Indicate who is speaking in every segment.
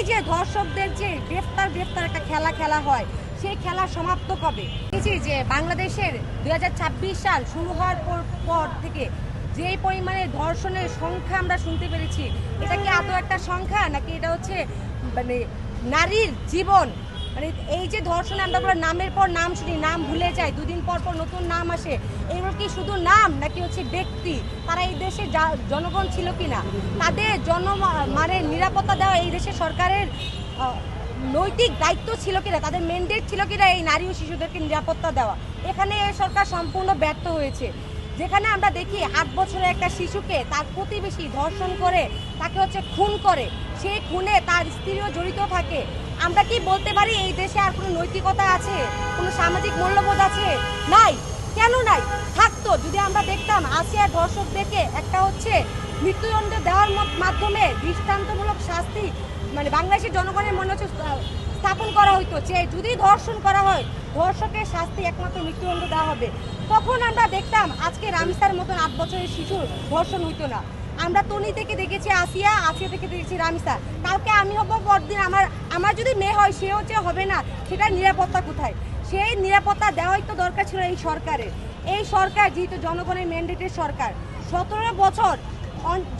Speaker 1: এই যে ধর্ষকদের যে গ্রেফতার একটা খেলা হয়, সেই খেলা সমাপ্ত কবে? যে বাংলাদেশের 2026 সাল শুরু হওয়ার পর থেকে যে পরিমাণে ধর্ষণের সংখ্যা আমরা শুনতে পেরেছি, এটা কি আদৌ একটা সংখ্যা নাকি এটা হচ্ছে মানে নারীর জীবন? মানে এই যে ধর্ষণে আমরা নামের পর নাম শুনি, নাম ভুলে যাই, দুদিন পর নতুন নাম আসে, এগুলো কি শুধু নাম নাকি হচ্ছে ব্যক্তি? তারা এই দেশে জনগণ ছিল কিনা, তাদের মানে নিরাপত্তা দেওয়া এই দেশের সরকারের নৈতিক দায়িত্ব ছিল কিনা, তাদের ম্যান্ডেট ছিল কিনা এই নারী ও শিশুদেরকে নিরাপত্তা দেওয়া? এখানে এই সরকার সম্পূর্ণ ব্যর্থ হয়েছে। যেখানে আমরা দেখি 8 বছরের একটা শিশুকে তার প্রতিবেশী ধর্ষণ করে তাকে হচ্ছে খুন করে, সেই খুনে তার স্ত্রীও জড়িত থাকে। আমরা কি বলতে পারি এই দেশে আর কোনো নৈতিকতা আছে, কোনো সামাজিক মূল্যবোধ আছে? নাই। কেন নাই? থাকতো যদি আমরা দেখতাম আসিয়ার ধর্ষকদেরকে একটা হচ্ছে মৃত্যুদণ্ড দেওয়ার মাধ্যমে দৃষ্টান্তমূলক শাস্তি মানে বাংলাদেশের জনগণের মনে হচ্ছে স্থাপন করা হইতো যে যদি ধর্ষণ করা হয় ধর্ষকের শাস্তি একমাত্র মৃত্যুদণ্ড দেওয়া হবে, তখন আমরা দেখতাম আজকে রামিসার মতন 8 বছরের শিশুর ধর্ষণ হইতো না। আমরা তনি থেকে দেখেছি আসিয়া থেকে দেখেছি রামিসা, কালকে আমি হবো, পরদিন আমার যদি মেয়ে হয় সে হচ্ছে হবে না, সেটার নিরাপত্তা কোথায়? সেই নিরাপত্তা দেওয়াই তো দরকার ছিল এই সরকারের। এই সরকার যেহেতু জনগণের ম্যান্ডেটের সরকার, 17 বছর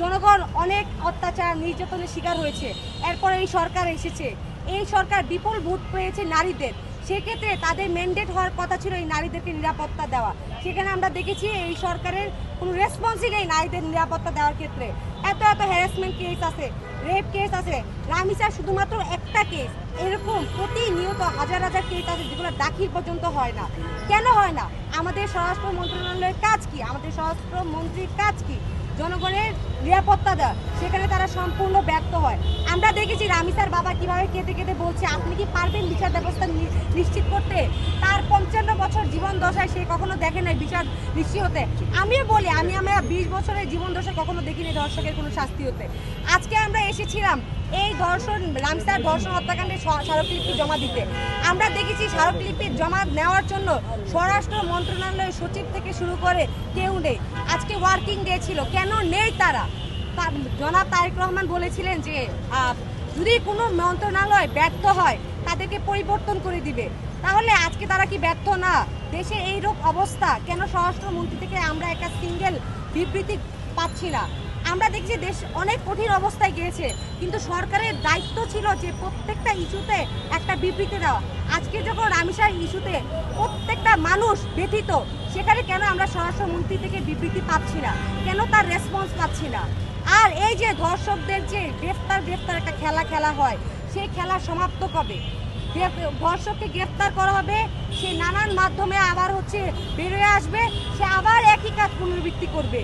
Speaker 1: জনগণ অনেক অত্যাচার নির্যাতনের শিকার হয়েছে, এরপরে এই সরকার এসেছে, এই সরকার বিপুল ভোট পেয়েছে নারীদের, সেক্ষেত্রে তাদের ম্যান্ডেট হওয়ার কথা ছিল এই নারীদেরকে নিরাপত্তা দেওয়া। সেখানে আমরা দেখেছি এই সরকারের কোনো রেসপন্সই নেই নারীদের নিরাপত্তা দেওয়ার ক্ষেত্রে। এত হ্যারাসমেন্ট কেস আছে, রেপ কেস আছে, রামিসা শুধুমাত্র একটা কেস, এরকম প্রতিনিয়ত হাজার কেস আছে যেগুলো দাখিল পর্যন্ত হয় না। কেন হয় না? আমাদের স্বরাষ্ট্র মন্ত্রণালয়ের কাজ কি? আমাদের স্বরাষ্ট্রমন্ত্রীর কাজ কি? জনগণের নিরাপত্তা দেওয়া, সেখানে তারা সম্পূর্ণ ব্যর্থ হয়। আমরা দেখেছি রামিসার বাবা কিভাবে কেঁদে বলছে আপনি কি পারবেন বিচার ব্যবস্থা নিশ্চিত করতে? তার 55 বছর জীবন দশায় সে কখনো দেখে নাই বিচার নিশ্চিত হতে। আমিও বলি আমি 20 বছরের জীবন দশায় কখনো দেখিনি ধর্ষকের কোনো শাস্তি হতে। আজকে আমরা এসেছিলাম এই রামিসার ধর্ষণ হত্যাকাণ্ডে স্মারকলিপি জমা দিতে। আমরা দেখেছি স্মারকলিপির জমা নেওয়ার জন্য স্বরাষ্ট্র মন্ত্রণালয়ের সচিব থেকে শুরু করে কেউ নেই। আজকে ওয়ার্কিং ডে ছিল, কেন নেই তারা? জনাব তারেক রহমান বলেছিলেন যে যদি কোনো মন্ত্রণালয় ব্যর্থ হয় তাদেরকে পরিবর্তন করে দিবে। তাহলে আজকে তারা কি ব্যর্থ না? দেশে এইরূপ অবস্থা, কেন স্বরাষ্ট্রমন্ত্রী থেকে আমরা একটা সিঙ্গেল বিবৃতি পাচ্ছি না? আমরা দেখছি দেশ অনেক কঠিন অবস্থায় গিয়েছে, কিন্তু সরকারের দায়িত্ব ছিল যে প্রত্যেকটা ইস্যুতে একটা বিবৃতি দেওয়া। আজকে যখন রামিসার ইস্যুতে প্রত্যেকটা মানুষ ব্যথিত, সেখানে কেন আমরা স্বরাষ্ট্রমন্ত্রী থেকে বিবৃতি পাচ্ছি না? কেন তার রেসপন্স পাচ্ছি না? আর এই যে ধর্ষকদের যে গ্রেফতার একটা খেলা হয়, সেই খেলা সমাপ্ত কবে? ধর্ষককে গ্রেফতার করা হবে, সে নানান মাধ্যমে আবার হচ্ছে বেরোয় আসবে, সে আবার একই কাজ পুনরাবৃত্তি করবে।